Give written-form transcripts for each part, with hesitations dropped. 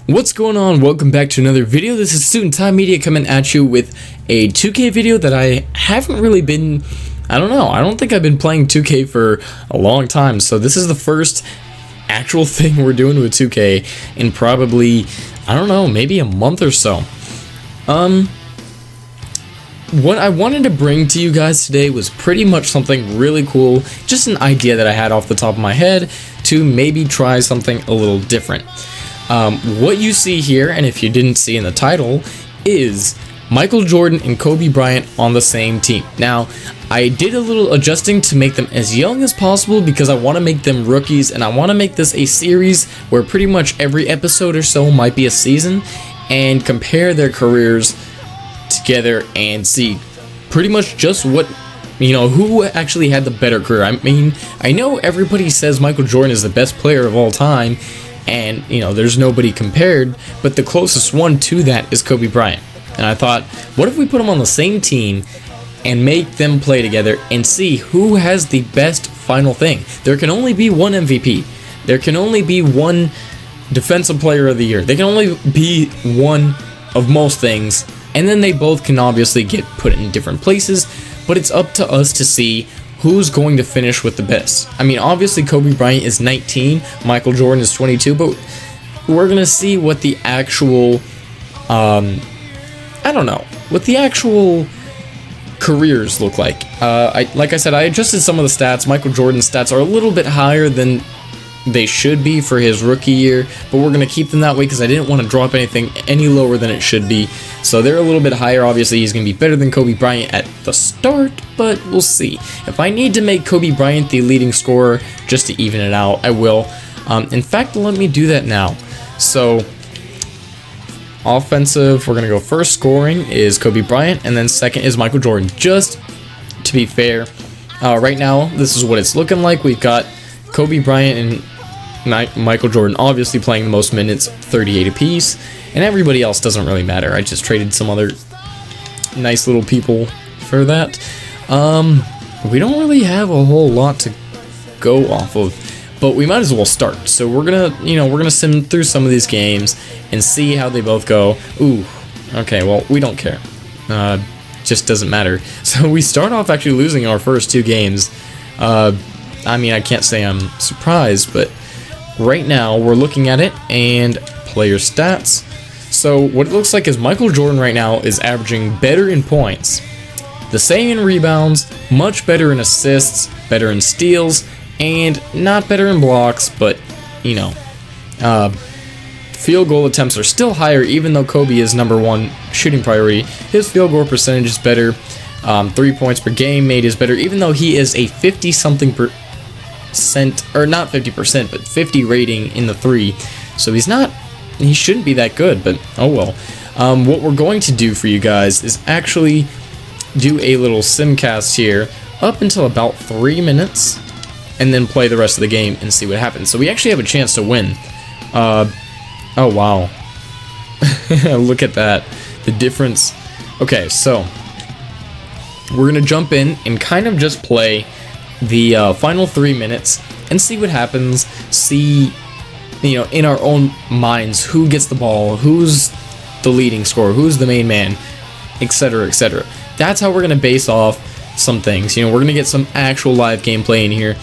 What's going on? Welcome back to another video. This is Student Time Media coming at you with a 2K video that I haven't really been, I don't think I've been playing 2K for a long time. So this is the first actual thing we're doing with 2K in probably, maybe a month or so. What I wanted to bring to you guys today was pretty much something really cool, just an idea that I had off the top of my head to maybe try something a little different. What you see here, and if you didn't see in the title, is Michael Jordan and Kobe Bryant on the same team. Now, I did a little adjusting to make them as young as possible because I want to make them rookies, and I want to make this a series where pretty much every episode or so might be a season, and compare their careers together and see pretty much just what, who actually had the better career. I mean, I know everybody says Michael Jordan is the best player of all time, and there's nobody compared, but the closest one to that is Kobe Bryant. And I thought, what if we put them on the same team and make them play together and see who has the best final thing? There can only be one MVP. There can only be one defensive player of the year. They can only be one of most things, and then they both can obviously get put in different places, but it's up to us to see who's going to finish with the best. I mean, obviously Kobe Bryant is 19, Michael Jordan is 22, but we're going to see what the actual, what the actual careers look like. Like I said, I adjusted some of the stats. Michael Jordan's stats are a little bit higher than they should be for his rookie year, but we're going to keep them that way because I didn't want to drop anything any lower than it should be. So they're a little bit higher. Obviously, he's going to be better than Kobe Bryant at the start, but we'll see. If I need to make Kobe Bryant the leading scorer just to even it out, I will. In fact, let me do that now. So offensive, we're going to go first scoring is Kobe Bryant, and then second is Michael Jordan, just to be fair. Right now, this is what it's looking like. We've got Kobe Bryant and Michael Jordan obviously playing the most minutes, 38 apiece, and everybody else doesn't really matter. I just traded some other nice little people for that. We don't really have a whole lot to go off of, but we might as well start. So we're gonna sim through some of these games and see how they both go. Ooh, okay, well, we don't care. Just doesn't matter. So we start off actually losing our first two games. I mean, I can't say I'm surprised, but right now we're looking at it and player stats. So what it looks like is Michael Jordan right now is averaging better in points, the same in rebounds, much better in assists, better in steals, and not better in blocks, but field goal attempts are still higher even though Kobe is #1 shooting priority. His field goal percentage is better. 3 points per game made is better, even though he is a 50-something percent, or not 50%, but 50 rating in the 3. So he shouldn't be that good, but oh well. What we're going to do for you guys is actually do a little simcast here up until about 3 minutes, and then play the rest of the game and see what happens. So we actually have a chance to win. Oh wow. Look at that. The difference. Okay, so we're going to jump in and kind of just play the final 3 minutes and see what happens. See, in our own minds, who gets the ball, who's the leading scorer, who's the main man, etc., etc. That's how we're going to base off some things. We're going to get some actual live gameplay in here.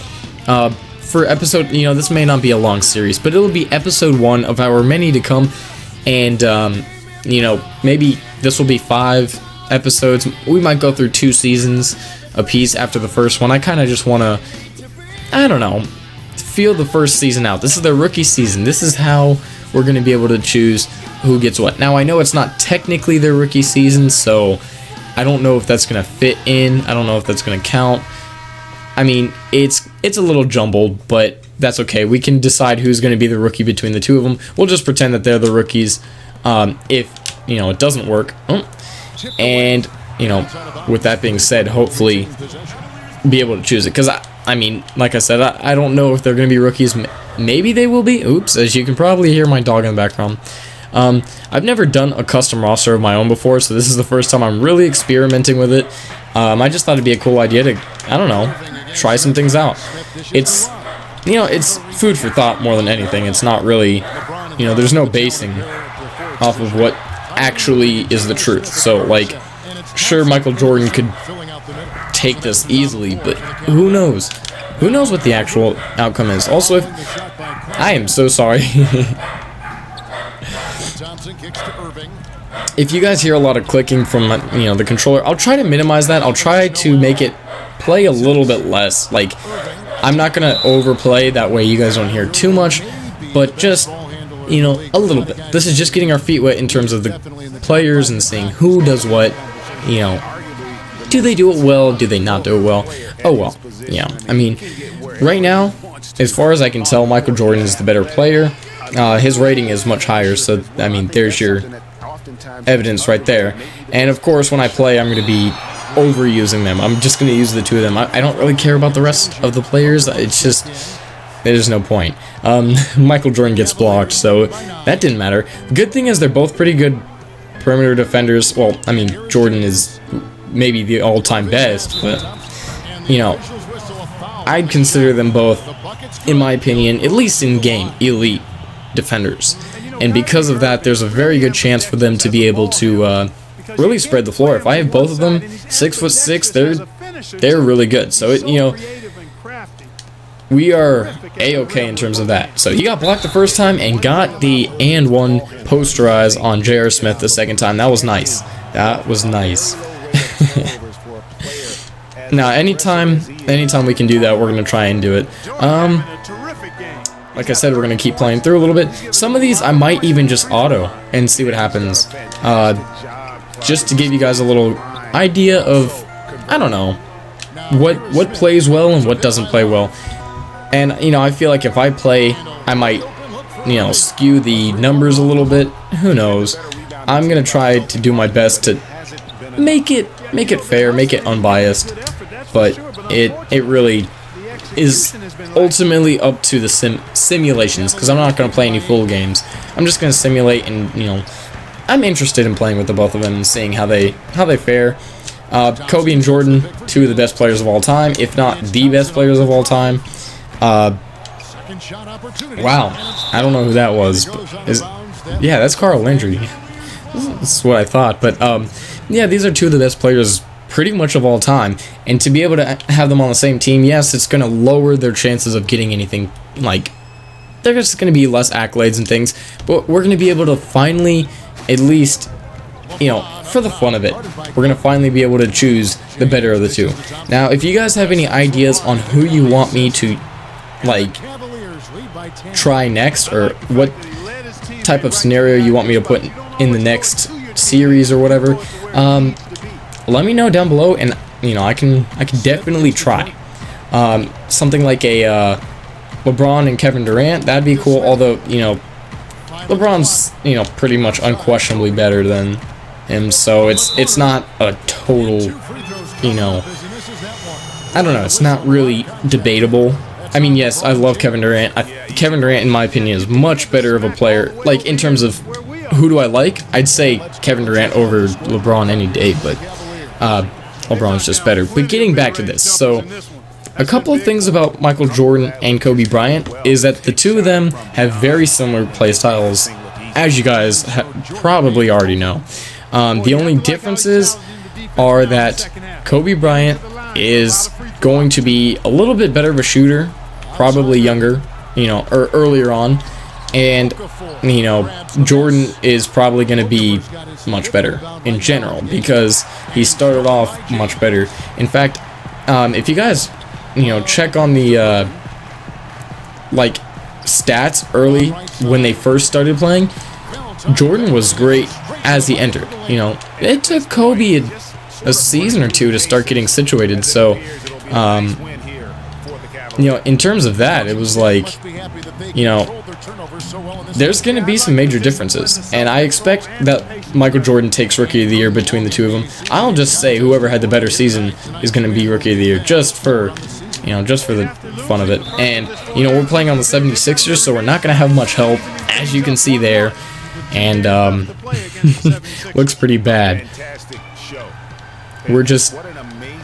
For episode, this may not be a long series, but it'll be episode 1 of our many to come. And, maybe this will be 5 episodes. We might go through 2 seasons a piece after the first one. I kind of just want to, feel the first season out. This is the rookie season. This is how we're going to be able to choose who gets what. Now, I know it's not technically their rookie season, so I don't know if that's going to fit in. I don't know if that's going to count. I mean, it's a little jumbled, but that's okay. We can decide who's going to be the rookie between the two of them. We'll just pretend that they're the rookies if, it doesn't work. And, with that being said, hopefully be able to choose it. Because, I mean, like I said, I don't know if they're going to be rookies. Maybe they will be. Oops, as you can probably hear my dog in the background. I've never done a custom roster of my own before, so this is the first time I'm really experimenting with it. I just thought it'd be a cool idea to, try some things out. It's, it's food for thought more than anything. It's not really, you know, there's no basing off of what actually is the truth. So, like, sure, Michael Jordan could take this easily, but who knows? Who knows what the actual outcome is? Also, if I am so sorry. If you guys hear a lot of clicking from, you know, the controller, I'll try to minimize that. I'll try to make it play a little bit less. Like, I'm not gonna overplay, that way you guys don't hear too much, but just, you know, a little bit. This is just getting our feet wet in terms of the players and seeing who does what, you know. Do they do it well? Do they not do it well? Oh well, yeah. I mean, right now, as far as I can tell, Michael Jordan is the better player. His rating is much higher, so, I mean, there's your evidence right there. And of course, when I play, I'm going to be overusing them. I'm just going to use the two of them. I don't really care about the rest of the players. It's just, there's no point. Michael Jordan gets blocked, so that didn't matter. The good thing is they're both pretty good perimeter defenders. Well, I mean, Jordan is maybe the all-time best, but, you know, I'd consider them both, in my opinion, at least in game, elite defenders. And because of that, there's a very good chance for them to be able to really spread the floor. If I have both of them 6'6", they're really good. So you know, we are a-okay in terms of that. So he got blocked the first time and got the and one posterize on J.R. Smith the second time. That was nice. That was nice. Now, anytime we can do that, we're gonna try and do it. Like I said, we're going to keep playing through a little bit. Some of these I might even just auto and see what happens. Just to give you guys a little idea of, I don't know, what plays well and what doesn't play well. And, you know, I feel like if I play, I might, you know, skew the numbers a little bit. Who knows? I'm going to try to do my best to make it fair, make it unbiased. But it really is ultimately up to the simulations, because I'm not going to play any full games. I'm just going to simulate, and, you know, I'm interested in playing with the both of them and seeing how they fare. Kobe and Jordan, two of the best players of all time, if not the best players of all time. Wow, I don't know who that was. Yeah, that's Carl Landry. That's what I thought. But yeah, these are two of the best players pretty much of all time, and to be able to have them on the same team, yes, it's going to lower their chances of getting anything. Like, they're just going to be less accolades and things, but we're going to be able to finally, at least, you know, for the fun of it, we're going to finally be able to choose the better of the two. Now, if you guys have any ideas on who you want me to, like, try next, or what type of scenario you want me to put in the next series or whatever, let me know down below, and, you know, I can definitely try. Something like a LeBron and Kevin Durant, that'd be cool. Although, you know, LeBron's, you know, pretty much unquestionably better than him, so it's not a total, you know, I don't know, it's not really debatable. I mean, yes, I love Kevin Durant. Kevin Durant, in my opinion, is much better of a player. Like, in terms of who do I like, I'd say Kevin Durant over LeBron any day, but LeBron's just better. But getting back to this, so a couple of things about Michael Jordan and Kobe Bryant is that the two of them have very similar play styles, as you guys probably already know. The only differences are that Kobe Bryant is going to be a little bit better of a shooter, probably younger, you know, or earlier on, and, you know, Jordan is probably going to be much better in general because he started off much better. In fact, if you guys, you know, check on the like stats early when they first started playing, Jordan was great as he entered. You know, it took Kobe a season or two to start getting situated, so you know, in terms of that, it was like, you know, there's going to be some major differences, and I expect that Michael Jordan takes Rookie of the Year between the two of them. I'll just say whoever had the better season is going to be Rookie of the Year, just for, you know, just for the fun of it. And, you know, we're playing on the 76ers, so we're not going to have much help, as you can see there, and looks pretty bad. We're just,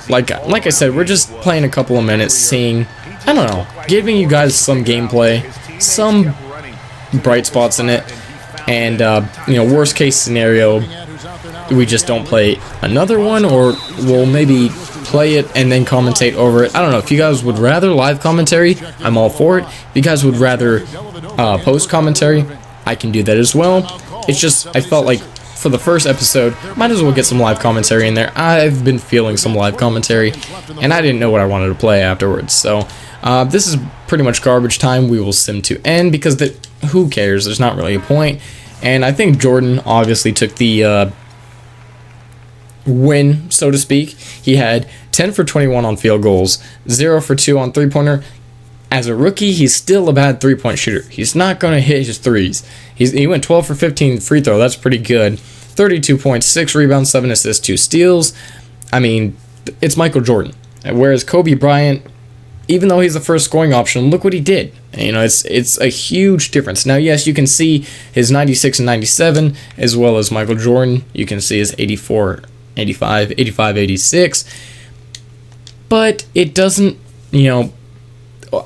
like I said, we're just playing a couple of minutes, seeing, I don't know, giving you guys some gameplay, some bright spots in it, and you know, worst case scenario, we just don't play another one, or we'll maybe play it and then commentate over it. I don't know. If you guys would rather live commentary, I'm all for it. If you guys would rather post commentary, I can do that as well. It's just, I felt like for the first episode, might as well get some live commentary in there. I've been feeling some live commentary, and I didn't know what I wanted to play afterwards. So this is pretty much garbage time. We will sim to end, because who cares? There's not really a point. And I think Jordan obviously took the win, so to speak. He had 10 for 21 on field goals, 0 for 2 on three-pointer. As a rookie, he's still a bad three-point shooter. He's not going to hit his threes. He went 12 for 15 free throw. That's pretty good. 32 points, 6 rebounds, 7 assists, 2 steals. I mean, it's Michael Jordan. Whereas Kobe Bryant, even though he's the first scoring option, look what he did. You know, it's a huge difference. Now, yes, you can see his 96 and 97, as well as Michael Jordan. You can see his 84, 85, 85, 86. But it doesn't, you know,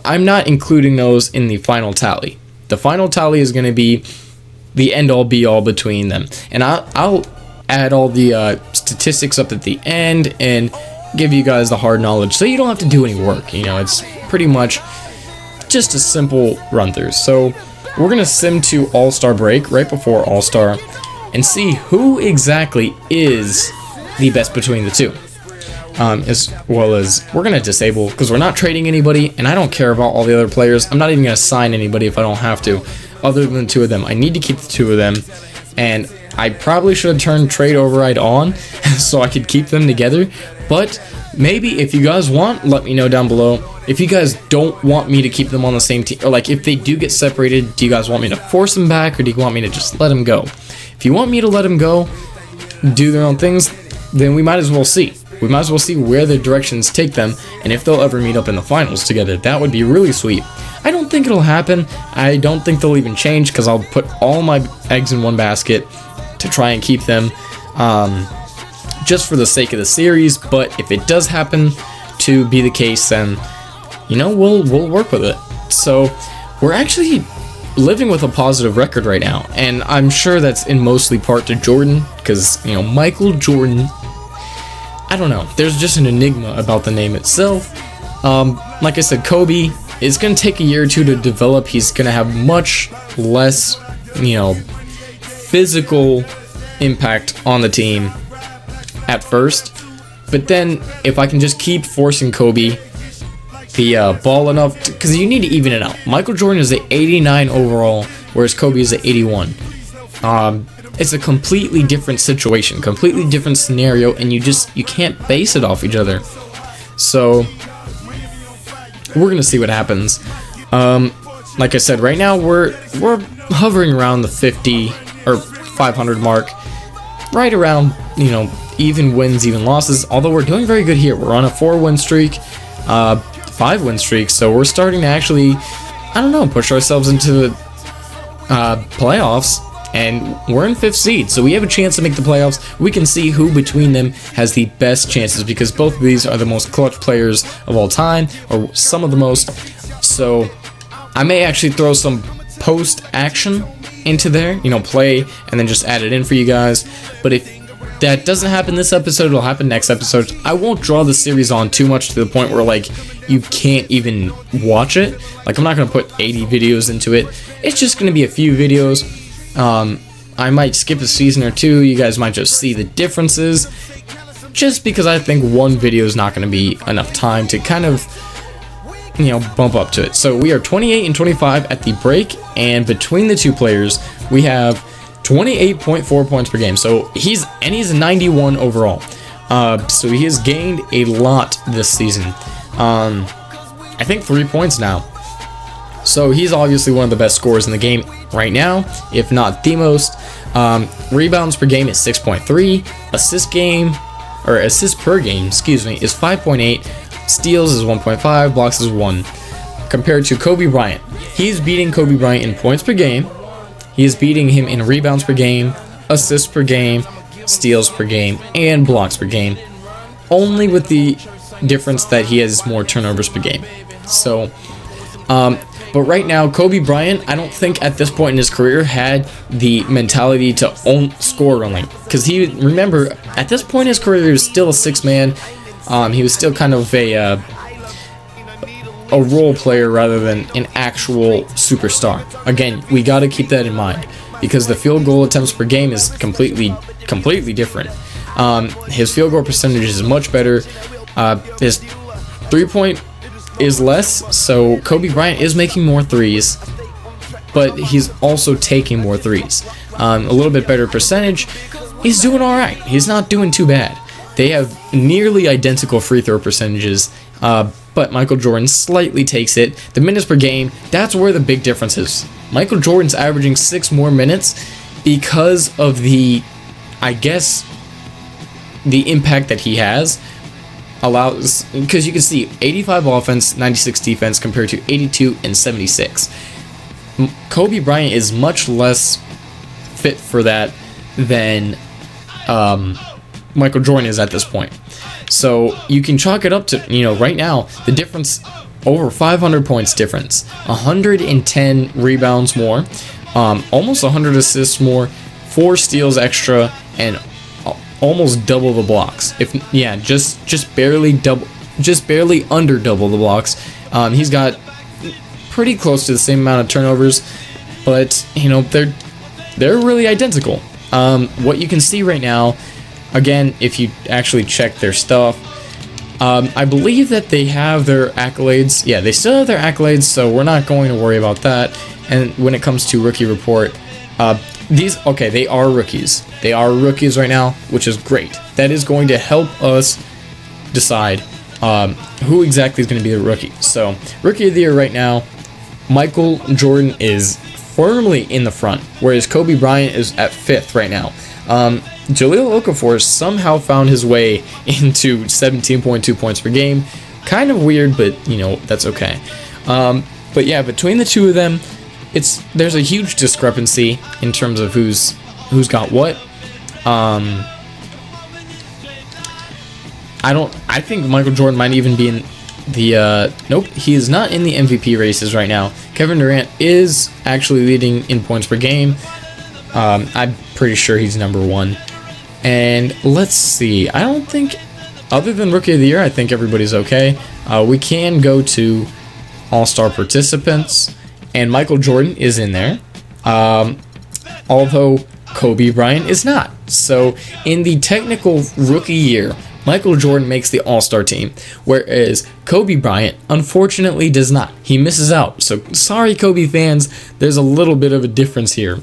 I'm not including those in the final tally. The final tally is going to be the end-all be-all between them. And I'll add all the statistics up at the end and give you guys the hard knowledge, so you don't have to do any work. You know, it's pretty much just a simple run-through. So we're going to sim to All-Star break right before All-Star and see who exactly is the best between the two. As well as we're going to disable, because we're not trading anybody, and I don't care about all the other players. I'm not even going to sign anybody if I don't have to, other than 2 of them. I need to keep the 2 of them, and I probably should have turned trade override on so I could keep them together. But maybe if you guys want, let me know down below. If you guys don't want me to keep them on the same team, or like if they do get separated, do you guys want me to force them back, or do you want me to just let them go? If you want me to let them go, do their own things, then we might as well see. We might as well see where the directions take them, and if they'll ever meet up in the finals together. That would be really sweet. I don't think it'll happen. I don't think they'll even change, because I'll put all my eggs in one basket to try and keep them, just for the sake of the series. But if it does happen to be the case, then, you know, we'll work with it. So we're actually living with a positive record right now, and I'm sure that's in mostly part to Jordan, because, you know, Michael Jordan, I don't know, there's just an enigma about the name itself. Like I said, Kobe, it's going to take a year or two to develop. He's going to have much less, you know, physical impact on the team at first. But then, if I can just keep forcing Kobe the ball enough, because you need to even it out. Michael Jordan is an 89 overall, whereas Kobe is an 81. It's a completely different situation, completely different scenario, and you can't base it off each other. So we're gonna see what happens. Like I said, right now we're hovering around the 50 or 500 mark, right around, you know, even wins, even losses. Although we're doing very good here. We're on a 4-win streak, 5-win streak, so we're starting to actually, I don't know, push ourselves into the playoffs. And we're in 5th seed, so we have a chance to make the playoffs. We can see who between them has the best chances, because both of these are the most clutch players of all time, or some of the most. So I may actually throw some post action into there, you know, play and then just add it in for you guys. But if that doesn't happen this episode, it'll happen next episode. I won't draw the series on too much to the point where, like, you can't even watch it. Like, I'm not going to put 80 videos into it. It's just going to be a few videos. I might skip a season or 2. You guys might just see the differences, just because I think one video is not going to be enough time to kind of, you know, bump up to it. So we are 28 and 25 at the break, and between the 2 players, we have 28.4 points per game. So he's 91 overall. So he has gained a lot this season. I think 3 points now. So he's obviously one of the best scorers in the game right now, if not the most. Rebounds per game is 6.3. Assists per game, excuse me, is 5.8. Steals is 1.5. Blocks is 1. Compared to Kobe Bryant, he's beating Kobe Bryant in points per game. He is beating him in rebounds per game, assists per game, steals per game, and blocks per game. Only with the difference that he has more turnovers per game. So, But right now, Kobe Bryant, I don't think at this point in his career had the mentality to score only. Because remember, at this point in his career, he was still a six man. He was still kind of a role player rather than an actual superstar. Again, we got to keep that in mind because the field goal attempts per game is completely different. His field goal percentage is much better. His 3-point is less, so Kobe Bryant is making more threes, but he's also taking more threes. A little bit better percentage. He's doing all right. He's not doing too bad. They have nearly identical free throw percentages, but Michael Jordan slightly takes it. The minutes per game, that's where the big difference is. Michael Jordan's averaging 6 more minutes because of the impact that he has. Because you can see 85 offense, 96 defense compared to 82 and 76. Kobe Bryant is much less fit for that than Michael Jordan is at this point. So you can chalk it up to, right now, the difference, over 500 points difference, 110 rebounds more, almost 100 assists more, 4 steals extra, and almost double the blocks. Just barely under double the blocks. He's got pretty close to the same amount of turnovers, but they're really identical. What you can see right now, again, if you actually check their stuff, I believe that they have their accolades. Yeah, they still have their accolades, so we're not going to worry about that. And when it comes to rookie report, they are rookies. They are rookies right now, which is great. That is going to help us decide who exactly is going to be the rookie. So, rookie of the year right now, Michael Jordan is firmly in the front, whereas Kobe Bryant is at 5th right now. Jahlil Okafor somehow found his way into 17.2 points per game. Kind of weird, but that's okay. But yeah, between the two of them, there's a huge discrepancy in terms of who's got what. I think Michael Jordan might even be in the nope, he is not in the MVP races right now. Kevin Durant is actually leading in points per game. I'm pretty sure he's number 1. And let's see, I don't think, other than rookie of the year, I think everybody's okay. We can go to all-star participants, and Michael Jordan is in there, although Kobe Bryant is not. So in the technical rookie year, Michael Jordan makes the all-star team, whereas Kobe Bryant unfortunately does not. He misses out. So sorry, Kobe fans, there's a little bit of a difference here.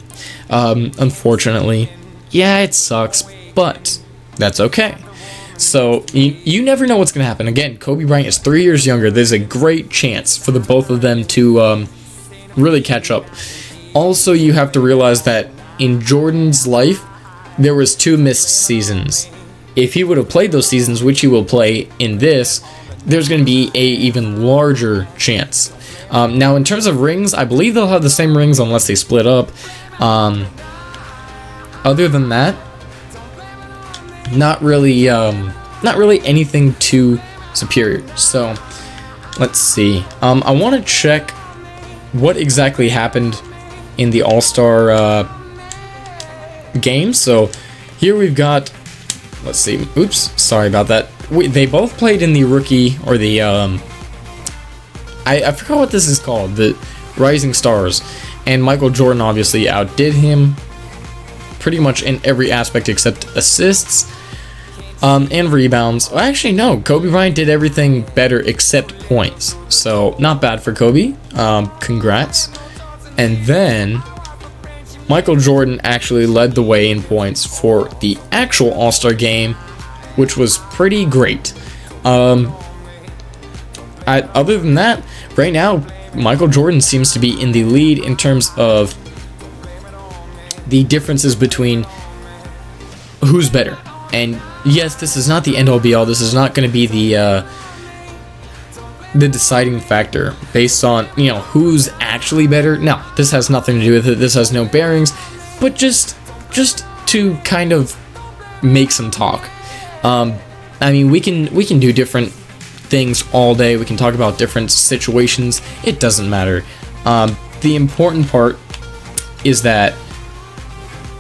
Unfortunately, yeah, it sucks, but that's okay. So you never know what's going to happen. Again, Kobe Bryant is 3 years younger. There's a great chance for the both of them to really catch up. Also, you have to realize that in Jordan's life, there was 2 missed seasons. If he would have played those seasons, which he will play in this, there's going to be a even larger chance. Now, in terms of rings, I believe they'll have the same rings unless they split up. Other than that, not really anything too superior. So, let's see. I want to check what exactly happened in the All-Star game. So, here we've got, let's see. Oops, sorry about that. They both played in the rookie, or the, I forgot what this is called, the Rising Stars. And Michael Jordan obviously outdid him pretty much in every aspect except assists and rebounds. Well, actually, no. Kobe Bryant did everything better except points. So, not bad for Kobe. Congrats. And then Michael Jordan actually led the way in points for the actual All-Star game, which was pretty great. Other than that, right now, Michael Jordan seems to be in the lead in terms of the differences between who's better. And yes, this is not the end-all be-all. This is not going to be the deciding factor based on, who's actually better. No, this has nothing to do with it. This has no bearings, but just to kind of make some talk. I mean, we can do different things all day. We can talk about different situations. It doesn't matter. The important part is that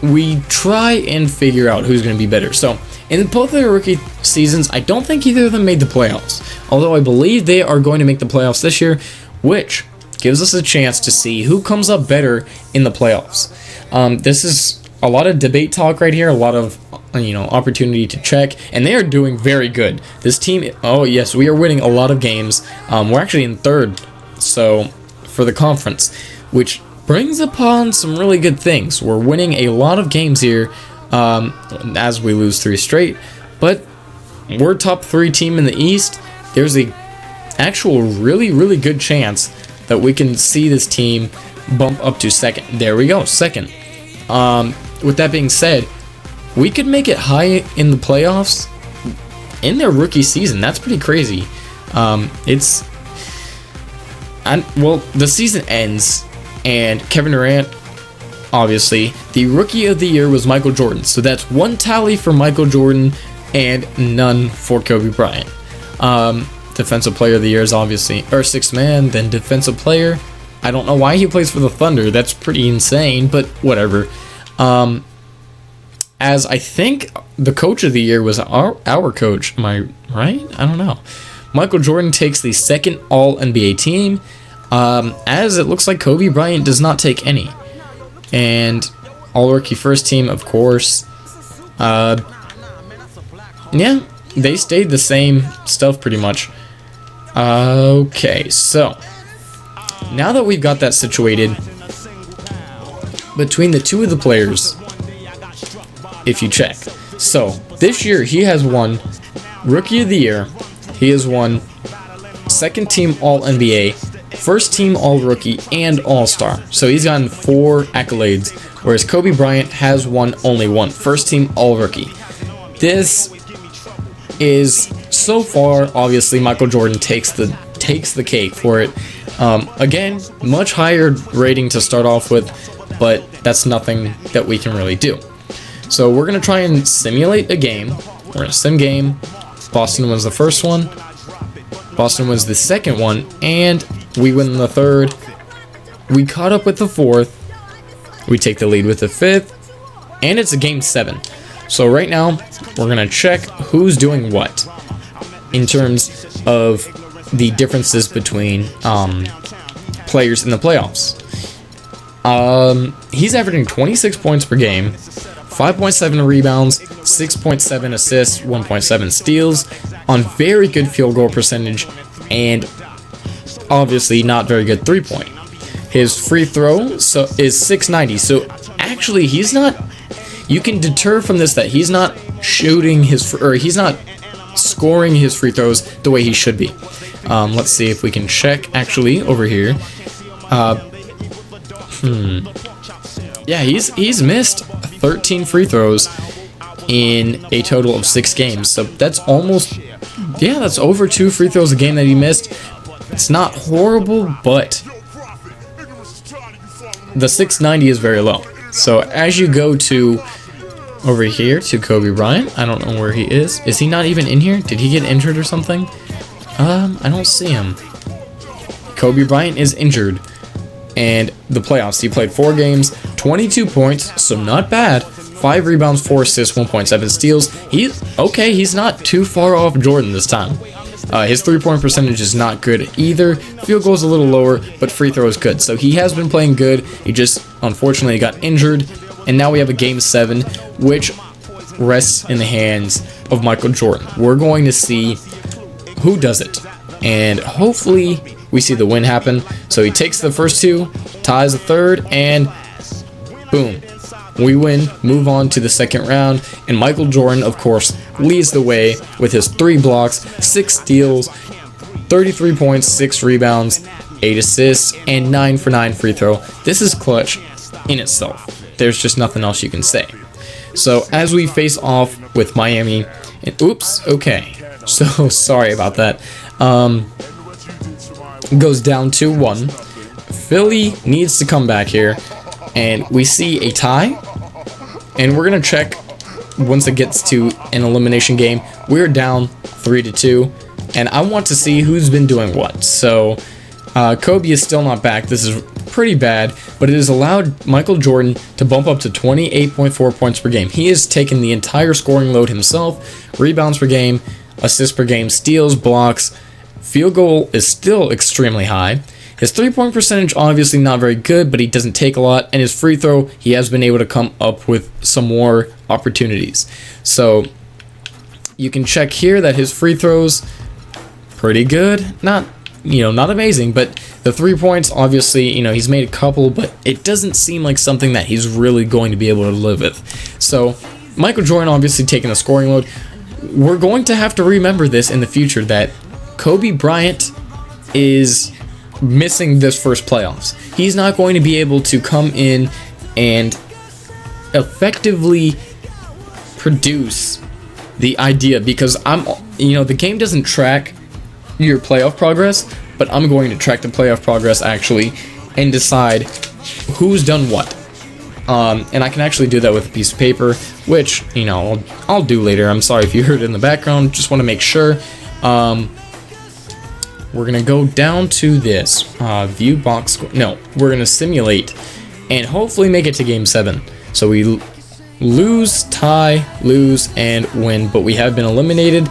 we try and figure out who's going to be better. So in both of their rookie seasons, I don't think either of them made the playoffs, although I believe they are going to make the playoffs this year, which gives us a chance to see who comes up better in the playoffs. This is a lot of debate talk right here, a lot of opportunity to check, and they are doing very good. This team, oh yes, we are winning a lot of games. We're actually in third, so for the conference, which brings upon some really good things. We're winning a lot of games here, as we lose 3 straight, but we're top 3 team in the East. There's a actual really good chance that we can see this team bump up to second. There we go, second. With that being said, we could make it high in the playoffs in their rookie season. That's pretty crazy. Well, the season ends, and Kevin Durant, obviously, the rookie of the year was Michael Jordan. So that's 1 tally for Michael Jordan and none for Kobe Bryant. Defensive player of the year is obviously, or 6th man, then defensive player. I don't know why he plays for the Thunder. That's pretty insane, but whatever. As I think the coach of the year was our coach. Am I right? I don't know. Michael Jordan takes the 2nd All-NBA team, as it looks like Kobe Bryant does not take any. And All-Rookie first team, of course. Yeah, they stayed the same stuff pretty much. Okay, so now that we've got that situated between the 2 of the players, if you check. So this year he has won Rookie of the Year, he has won 2nd team All-NBA, 1st team All-Rookie, and All-Star. So he's gotten 4 accolades, whereas Kobe Bryant has won only 1, 1st team All-Rookie. This is, so far, obviously Michael Jordan takes the cake for it. Again, much higher rating to start off with, but that's nothing that we can really do. So we're going to try and simulate a game. We're going to sim game. Boston wins the first one. Boston wins the second one. And we win the third. We caught up with the fourth. We take the lead with the fifth. And it's a game 7. So right now, we're going to check who's doing what in terms of the differences between players in the playoffs. He's averaging 26 points per game, 5.7 rebounds, 6.7 assists, 1.7 steals, on very good field goal percentage, and obviously not very good 3-point. His free throw is 690, so actually he's not, you can deter from this that he's not shooting he's not scoring his free throws the way he should be. Let's see if we can check actually over here. Yeah, he's missed 13 free throws in a total of 6 games. So that's almost, yeah, that's over 2 free throws a game that he missed. It's not horrible, but the 690 is very low. So as you go to over here to Kobe Bryant, I don't know where he is. Is he not even in here? Did he get injured or something? I don't see him. Kobe Bryant is injured. And the playoffs, he played 4 games, 22 points, so not bad. 5 rebounds, 4 assists, 1.7 steals. He's not too far off Jordan this time. His 3-point percentage is not good either. Field goal is a little lower, but free throw is good. So he has been playing good. He just unfortunately got injured. And now we have a game 7, which rests in the hands of Michael Jordan. We're going to see who does it. And hopefully we see the win happen. So he takes the first 2, ties the third, and boom. We win, move on to the second round, and Michael Jordan, of course, leads the way with his 3 blocks, 6 steals, 33 points, 6 rebounds, 8 assists, and 9 for 9 free throw. This is clutch in itself. There's just nothing else you can say. So as we face off with Miami, and oops, okay. So sorry about that. Goes down 2-1. Philly needs to come back here, and we see a tie. And we're gonna check once it gets to an elimination game. We're down 3-2, and I want to see who's been doing what. So Kobe is still not back. This is pretty bad, but it has allowed Michael Jordan to bump up to 28.4 points per game. He has taken the entire scoring load himself. Rebounds per game, assists per game, steals, blocks. Field goal is still extremely high. His three-point percentage, obviously not very good, but he doesn't take a lot. And his free throw, he has been able to come up with some more opportunities. So you can check here that his free throws, pretty good. Not amazing, but the 3 points, obviously, he's made a couple, but it doesn't seem like something that he's really going to be able to live with. So Michael Jordan obviously taking the scoring load. We're going to have to remember this in the future, that Kobe Bryant is missing this first playoffs. He's not going to be able to come in and effectively produce the idea, because the game doesn't track your playoff progress, but I'm going to track the playoff progress actually and decide who's done what. And I can actually do that with a piece of paper, which I'll do later. I'm sorry if you heard it in the background. Just want to make sure. We're gonna go down to this view box score. No, we're gonna simulate and hopefully make it to game 7. So we lose, tie, lose, and win, but we have been eliminated.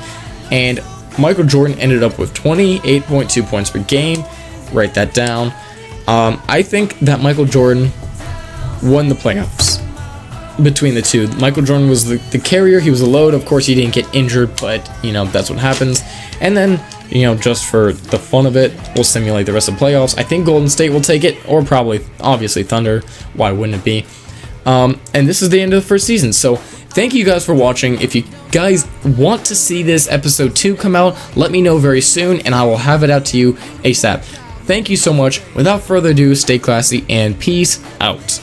And Michael Jordan ended up with 28.2 points per game. Write that down. I think that Michael Jordan won the playoffs between the two. Michael Jordan was the carrier. He was the load. Of course, he didn't get injured, but that's what happens. And then just for the fun of it, we'll simulate the rest of the playoffs. I think Golden State will take it, or probably, obviously, Thunder. Why wouldn't it be? And this is the end of the first season. So thank you guys for watching. If you guys want to see this episode 2 come out, let me know very soon, and I will have it out to you ASAP. Thank you so much. Without further ado, stay classy, and peace out.